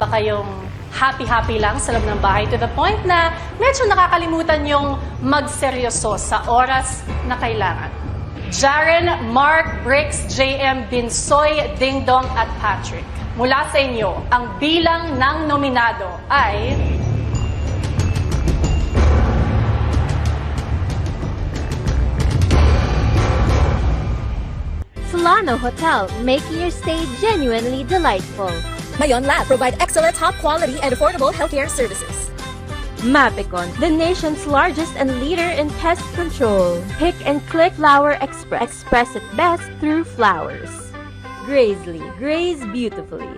ba kayong happy-happy lang sa loob ng bahay to the point na medyo nakakalimutan yung magseryoso sa oras na kailangan? Jaren, Mark, Bricks, JM, Binsoy, Dingdong at Patrick. Mula sa inyo, ang bilang ng nominado ay... Solano Hotel, making your stay genuinely delightful. Mayon Lab provide excellent, top quality, and affordable healthcare services. Mapicon, the nation's largest and leader in pest control. Pick and click Flower Express. Express it best through flowers. Grazely, graze beautifully.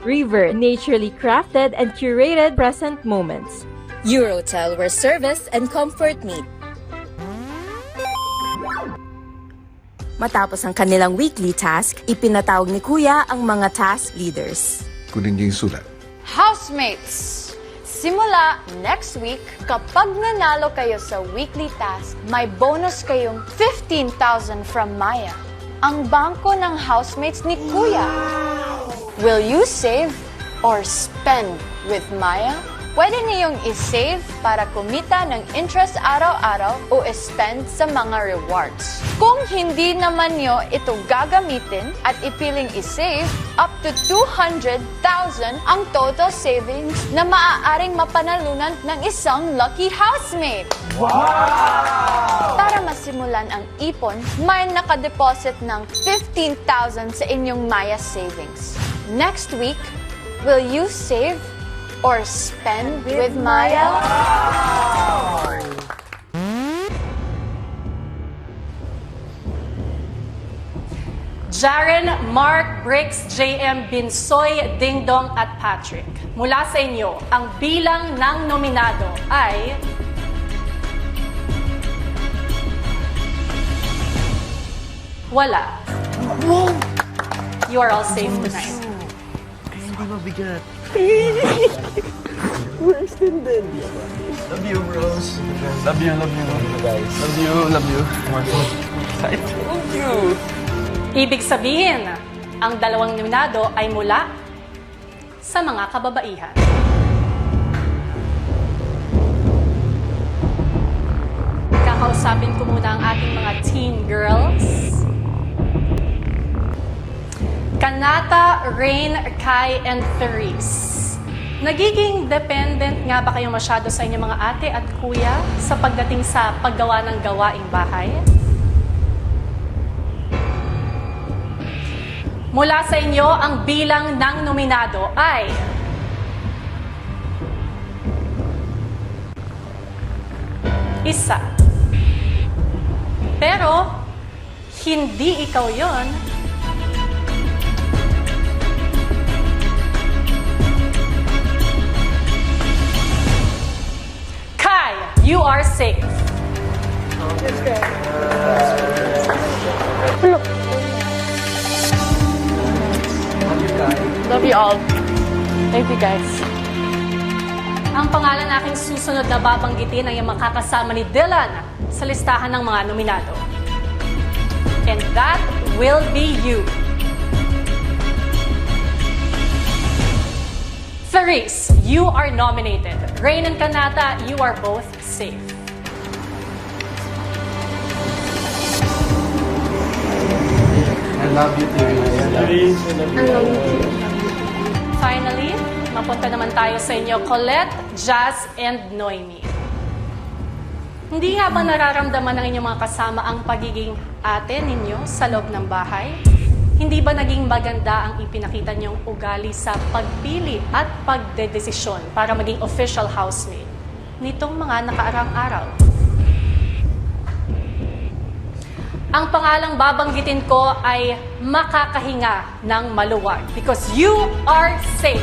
River, naturally crafted and curated present moments. Eurotel, where service and comfort meet. Matapos ang kanilang weekly task, ipinatawag ni Kuya ang mga task leaders. Kunin niyo yung sulat. Housemates! Simula next week, kapag nanalo kayo sa weekly task, may bonus kayong 15,000 from Maya. Ang bangko ng housemates ni Kuya. Will you save or spend with Maya? Pwede niyong isave para kumita ng interest araw-araw o spend sa mga rewards. Kung hindi naman niyo ito gagamitin at ipiling isave, up to 200,000 ang total savings na maaaring mapanalunan ng isang lucky housemate. Wow! Para masimulan ang ipon, may nakadeposit ng 15,000 sa inyong Maya savings. Next week, will you save or spend with Maya? Jaren, Mark, Bricks, JM, Binsoy, Dingdong at Patrick. Mula sa inyo, ang bilang ng nominado ay... Wala. You are all safe tonight. Hindi mabigat. We're extended. Love you, bros. Love you, guys. Love you. I told you. Ibig sabihin, ang dalawang nominado ay mula sa mga kababaihan. Kakausapin ko muna ang ating mga teen girls. Kanata, Rain, Kai, and Therese. Nagiging dependent nga ba kayo masyado sa inyong mga ate at kuya sa pagdating sa paggawa ng gawaing bahay? Mula sa inyo, ang bilang ng nominado ay... isa. Pero, hindi ikaw yon. Kai, you are safe. Love you all. Thank you guys. Ang pangalan na aking susunod na babanggitin ay ang makakasama ni Dylan sa listahan ng mga nominado. And that will be you. Therese, you are nominated. Rain and Kanata, you are both safe. I love you, Therese. Finally, mapunta naman tayo sa inyo, Colette, Jazz, and Noemi. Hindi nga ba nararamdaman ng inyong mga kasama ang pagiging ate ninyo sa loob ng bahay? Hindi ba naging maganda ang ipinakita niyong ugali sa pagpili at pagdedesisyon para maging official housemate nitong mga nakaarang araw? Ang pangalang babanggitin ko ay makakahinga ng maluwag because you are safe.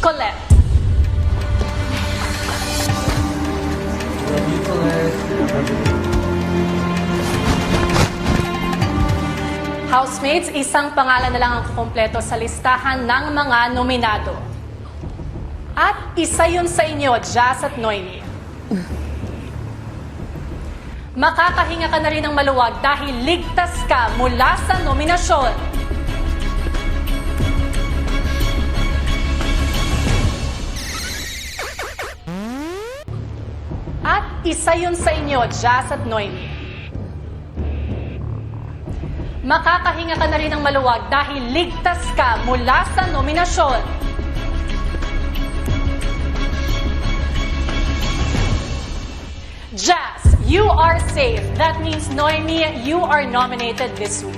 Colette. Love you, Colette. Housemates, isang pangalan na lang ang kukumpleto sa listahan ng mga nominado. At isa yun sa inyo, Jazz at Noemi. Makakahinga ka na rin ng maluwag dahil ligtas ka mula sa nominasyon. At isa yun sa inyo, Jazz at Noemi. Makakahinga ka na rin ng maluwag dahil ligtas ka mula sa nominasyon. Jazz, you are safe. That means, Noemi, you are nominated this week.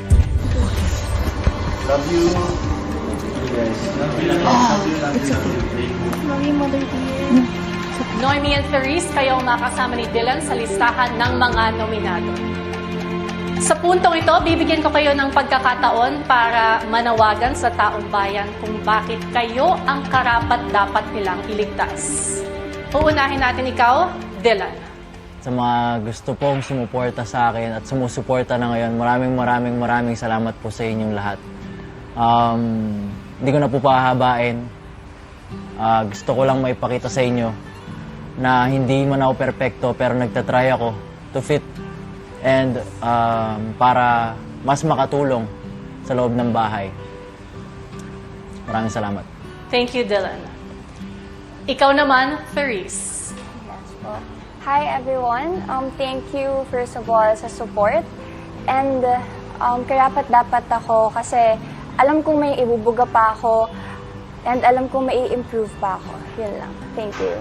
Love you. Yes. Love you. Noemi and Therese, kayo ang makasama ni Dylan sa listahan ng mga nominado. Sa puntong ito, bibigyan ko kayo ng pagkakataon para manawagan sa taong bayan kung bakit kayo ang karapat-dapat nilang iligtas. Uunahin natin ikaw, Dylan. Sa mga gusto pong sumuporta sa akin at sumusuporta na ngayon, maraming salamat po sa inyong lahat. Hindi ko na po pahahabain. Gusto ko lang maipakita sa inyo na hindi man ako perpekto pero nagtatry ako to fit and para mas makatulong sa loob ng bahay. Maraming salamat. Thank you, Dylan. Ikaw naman, Therese. Yes po. Hi everyone. Thank you first of all sa support. And karapat-dapat ako kasi alam kong may ibubuga pa ako and alam kong may i-improve pa ako. Yun lang. Thank you.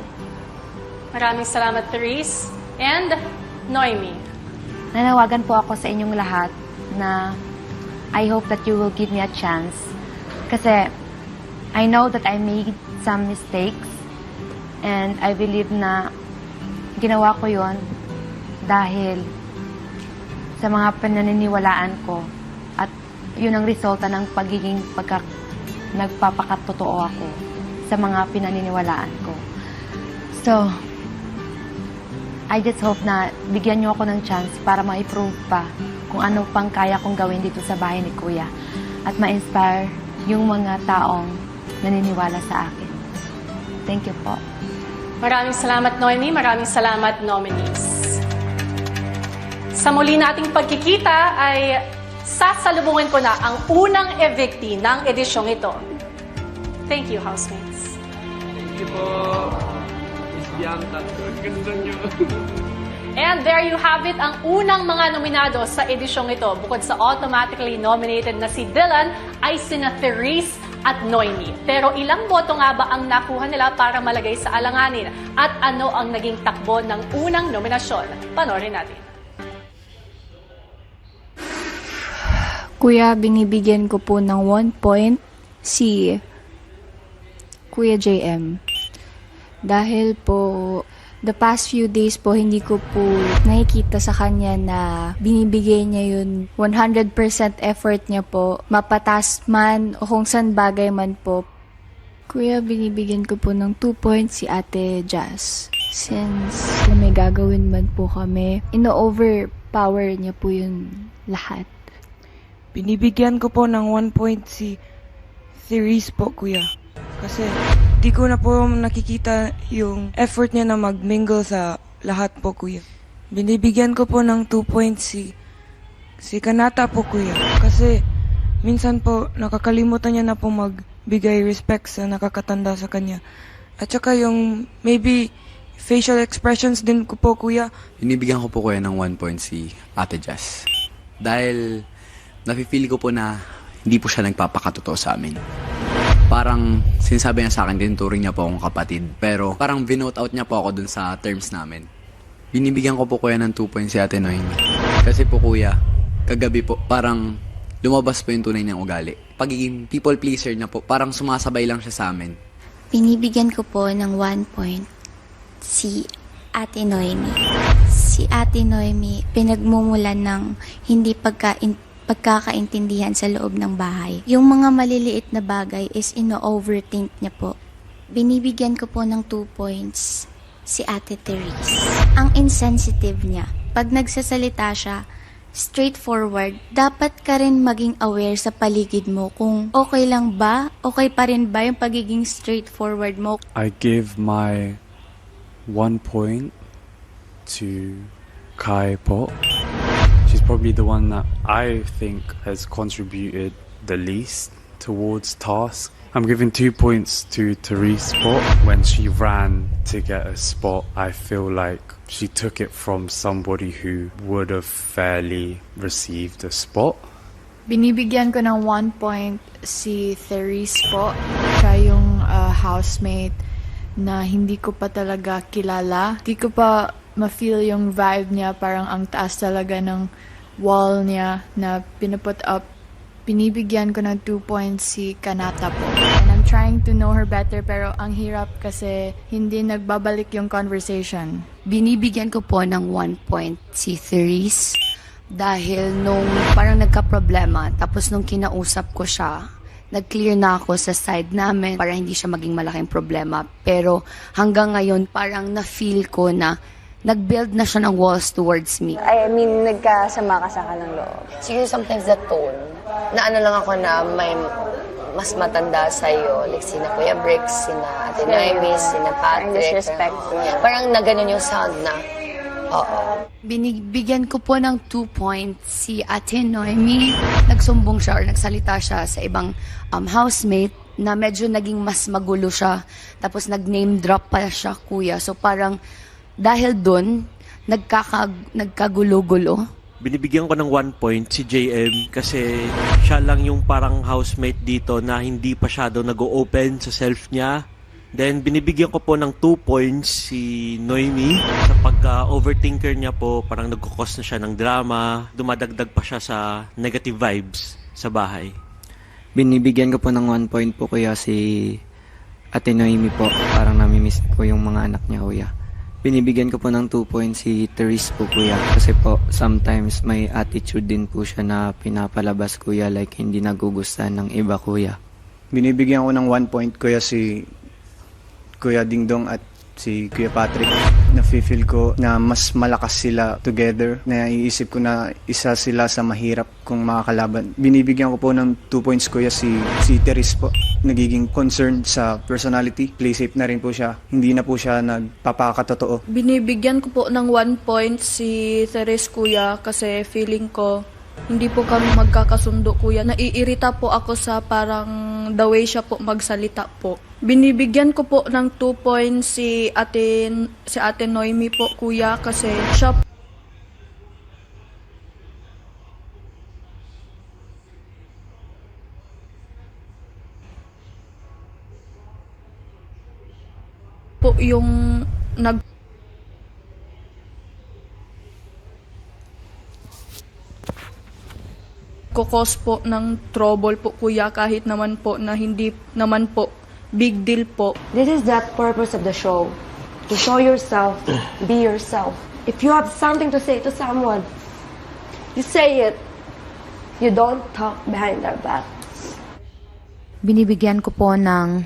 Maraming salamat, Therese. And Noemi. Nanawagan po ako sa inyong lahat na I hope that you will give me a chance. Kasi I know that I made some mistakes and I believe na ginawa ko yon dahil sa mga pananiniwalaan ko at yun ang resulta ng pagiging nagpapakatotoo ako sa mga pinaniniwalaan ko. So, I just hope na bigyan niyo ako ng chance para ma-improve pa kung ano pang kaya kong gawin dito sa bahay ni Kuya at ma-inspire yung mga taong naniniwala sa akin. Thank you po. Maraming salamat, Noemi. Maraming salamat, nominees. Sa muli nating pagkikita ay sasalubungin ko na ang unang evictee ng edisyong ito. Thank you, housemates. Thank you po. Miss Bianca. Ganda niyo. And there you have it, ang unang mga nominado sa edisyong ito. Bukod sa automatically nominated na si Dylan, ay sina Therese at Noemi. Pero ilang boto nga ba ang nakuha nila para malagay sa alanganin? At ano ang naging takbo ng unang nominasyon? Panoorin natin. Kuya, binibigyan ko po ng 1 point si Kuya JM. Dahil po, the past few days po, hindi ko po nakikita sa kanya na binibigay niya yun 100% effort niya po, mapatas man o kung saan bagay man po. Kuya, binibigyan ko po ng 2 points si Ate Jazz. Since kung may gagawin man po kami, ino-overpower niya po yun lahat. Binibigyan ko po ng 1 point si Therese po, Kuya. Kasi di ko na po nakikita yung effort niya na mag-mingle sa lahat po, Kuya. Binibigyan ko po ng 2 points si Kanata po, Kuya. Kasi minsan po nakakalimutan niya na po magbigay respect sa nakakatanda sa kanya. At saka yung maybe facial expressions din ko po, Kuya. Binibigyan ko po kuya ng 1 point si Ate Jazz. Dahil nafe-feel ko po na hindi po siya nagpapakatotoo sa amin. Parang sinasabi niya sa akin, tinuturing niya po akong kapatid. Pero parang vinote out niya po ako dun sa terms namin. Binibigyan ko po kuya ng 2 points si Ate Noemi. Kasi po kuya, kagabi po parang lumabas po yung tunay niyang ugali. Pagiging people pleaser niya po, parang sumasabay lang siya sa amin. Binibigyan ko po ng 1 point si Ate Noemi. Si Ate Noemi, pinagmumulan ng hindi pagkakaintindihan sa loob ng bahay. Yung mga maliliit na bagay is ino-overthink niya po. Binibigyan ko po ng 2 points si Ate Therese. Ang insensitive niya. Pag nagsasalita siya, straightforward, dapat ka rin maging aware sa paligid mo kung okay lang ba, okay pa rin ba yung pagiging straightforward mo. I give my 1 point to Kai po. She's probably the one that I think has contributed the least towards task. I'm giving 2 points to Therese po. When she ran to get a spot, I feel like she took it from somebody who would have fairly received a spot. Binibigyan ko ng 1 point si Therese po. Siya yung housemate na hindi ko pa talaga kilala. Hindi ko pa ma-feel yung vibe niya. Parang ang taas talaga ng wall niya na pinaput up. Binibigyan ko ng 2 points si Kanata po. And I'm trying to know her better pero ang hirap kasi hindi nagbabalik yung conversation. Binibigyan ko po ng 1 point si Therese dahil nung parang nagka-problema tapos nung kinausap ko siya, nag-clear na ako sa side namin para hindi siya maging malaking problema. Pero hanggang ngayon parang na-feel ko na nag-build na siya ng walls towards me. I mean, nagkasama ka sa kanang loob. Siguro sometimes the tone, na ano lang ako na may mas matanda sa'yo, like sina Kuya Bricks, sina Ate Noemi, sina Patrick. Disrespectful. Parang na ganun yung sound na, oo. Binibigyan ko po ng 2 points si Ate Noemi. Nagsumbong siya or nagsalita siya sa ibang housemate na medyo naging mas magulo siya. Tapos nag-name drop pa siya, kuya. So parang dahil doon, nagkagulo-gulo. Binibigyan ko ng 1 point si JM kasi siya lang yung parang housemate dito na hindi pa shadow nag-o-open sa self niya. Then binibigyan ko po ng 2 points si Noemi sa pagka-overthinker niya po, parang nagkukos na siya ng drama, dumadagdag pa siya sa negative vibes sa bahay. Binibigyan ko po ng 1 point po kuya si Ate Noemi po, parang namimiss ko yung mga anak niya kuya. Binibigyan ko po ng 2 points si Therese po kuya kasi po sometimes may attitude din po siya na pinapalabas kuya like hindi nagugustuhan ng iba kuya. Binibigyan ko ng 1 point kuya si Kuya Dingdong at si Kuya Patrick. Nafe-feel ko na mas malakas sila together. Naiisip ko na isa sila sa mahirap kong makakalaban. Binibigyan ko po ng 2 points kuya si Therese po. Nagiging concerned sa personality. Play safe na rin po siya. Hindi na po siya nagpapakatotoo. Binibigyan ko po ng 1 point si Therese kuya kasi feeling ko hindi po kami magkakasundo kuya. Naiirita po ako sa parang the way siya po magsalita po. Binibigyan ko po ng 2 points si Ate Noemi po kuya kasi siya po yung kukos po ng trouble po kuya kahit naman po na hindi naman po big deal po. This is the purpose of the show. To show yourself, be yourself. If you have something to say to someone, you say it. You don't talk behind their back. Binibigyan ko po ng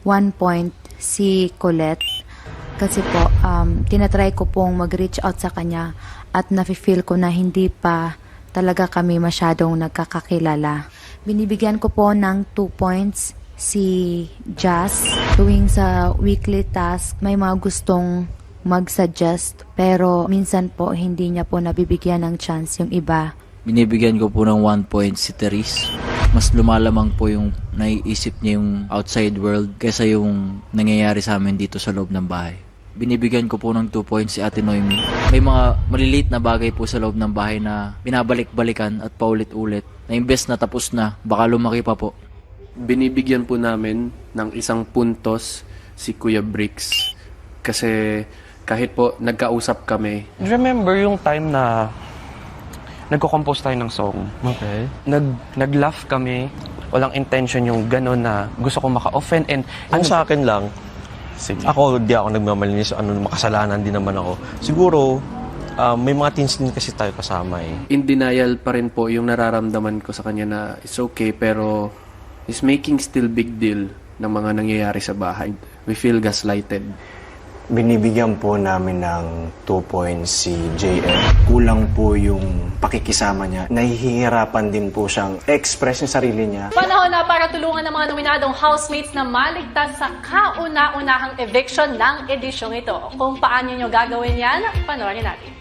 1 point si Colette kasi po tinatry ko pong mag-reach out sa kanya at nafe-feel ko na hindi pa talaga kami masyadong nagkakakilala. Binibigyan ko po ng 2 points si Jazz. Tuwing sa weekly task, may mga gustong mag-suggest pero minsan po hindi niya po nabibigyan ng chance yung iba. Binibigyan ko po ng 1 point si Therese. Mas lumalamang po yung naiisip niya yung outside world kaysa yung nangyayari sa amin dito sa loob ng bahay. Binibigyan ko po ng 2 points si Ate Noemi. May mga maliliit na bagay po sa loob ng bahay na binabalik-balikan at paulit-ulit na imbes na tapos na, baka lumaki pa po. Binibigyan po namin ng 1 puntos si Kuya Bricks kasi kahit po nagkausap kami. Remember yung time na nagko-compose tayo ng song? Okay. Nag-laugh kami. Walang intention yung gano'n na gusto ko maka-offend. And Kung sa akin lang, ako di ako nagmamalinis, makasalanan din naman ako. Siguro, may mga teens din kasi tayo kasama eh. In denial pa rin po yung nararamdaman ko sa kanya na it's okay pero is making still big deal ng mga nangyayari sa bahay. We feel gaslighted. Binibigyan po namin ng 2 points si JM. Kulang po yung pakikisama niya. Nahihirapan din po siyang express yung sarili niya. Panahon na para tulungan ng mga nominadong housemates na maligtas sa kauna-unahang eviction ng edisyong ito. Kung paano nyo gagawin yan, panoorin natin.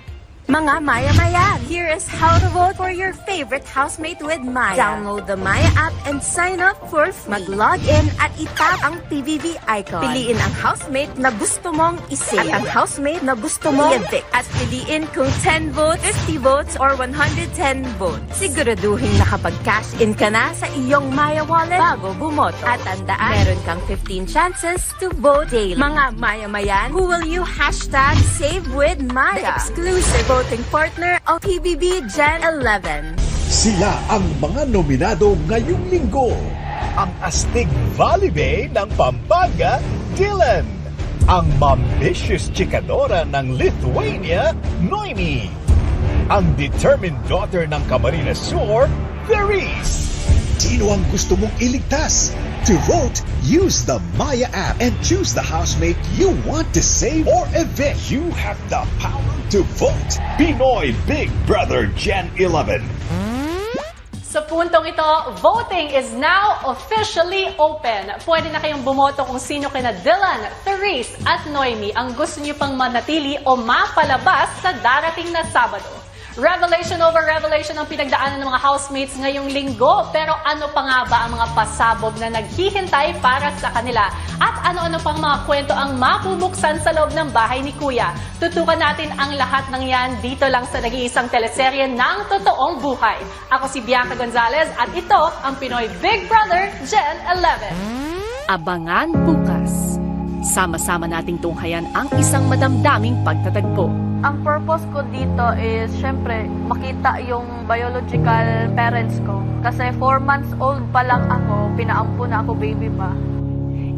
Mga Maya-Mayan, here is how to vote for your favorite housemate with Maya. Download the Maya app and sign up for free. Mag-log in at itap ang PVV icon. Piliin ang housemate na gusto mong i-save at ang housemate na gusto mong i-evict. At piliin kung 10 votes, 50 votes, or 110 votes. Siguraduhin nakapag-cash in ka na sa iyong Maya wallet bago bumoto. At tandaan, meron kang 15 chances to vote daily. Mga Maya-Mayan, who will you hashtag save with Maya? The exclusive voting partner of PBB Gen 11. Sila ang mga nominado ngayong linggo. Ang astig volleybay ng Pampanga, Dylan. Ang mambitious chikadora ng Lithuania, Noemi. Ang determined daughter ng Camarines Sur, Therese. Sino ang gusto mong iligtas? To vote, use the Maya app and choose the housemate you want to save or evict. You have the power to vote. Pinoy Big Brother Gen 11. Sa puntong ito, voting is now officially open. Pwede na kayong bumoto kung sino kina Dylan, Therese at Noemi ang gusto niyo pang manatili o mapalabas sa darating na Sabado. Revelation over revelation ang pinagdaanan ng mga housemates ngayong linggo. Pero ano pa nga ba ang mga pasabog na naghihintay para sa kanila? At ano-ano pang mga kwento ang mapubuksan sa loob ng bahay ni Kuya? Tutukan natin ang lahat ng yan dito lang sa nag-iisang teleserye ng totoong buhay. Ako si Bianca Gonzalez at ito ang Pinoy Big Brother Gen 11. Abangan bukas. Sama-sama nating tunghayan ang isang madamdaming pagtatagpo. Ang purpose ko dito is, syempre, makita yung biological parents ko. Kasi 4 months old pa lang ako, pinaampo na ako baby pa.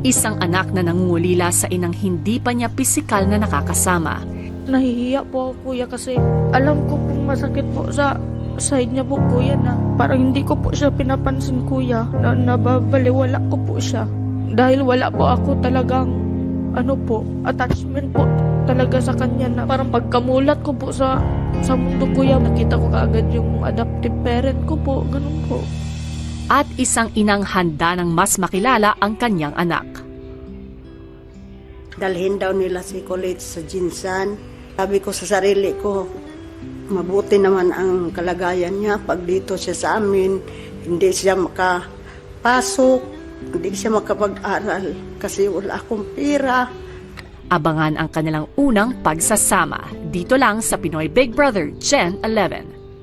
Isang anak na nangungulila sa inang hindi pa niya pisikal na nakakasama. Nahihiya po ako, kuya, kasi alam ko pong masakit po sa side niya po, kuya, na parang hindi ko po siya pinapansin, kuya, na nababaliwala ko po siya. Dahil wala po ako talagang, attachment po talaga sa kanya, na parang pagkamulat ko po sa mundo, kuya, nakita ko kaagad yung adoptive parent ko po, ganun po. At isang inang handa ng mas makilala ang kanyang anak. Dalhin daw nila si Colette sa Jinsan. Sabi ko sa sarili ko, mabuti naman ang kalagayan niya. Pag dito siya sa amin, hindi siya makapasok, hindi siya makapag-aral kasi wala akong pera. Abangan ang kanilang unang pagsasama dito lang sa Pinoy Big Brother Gen 11.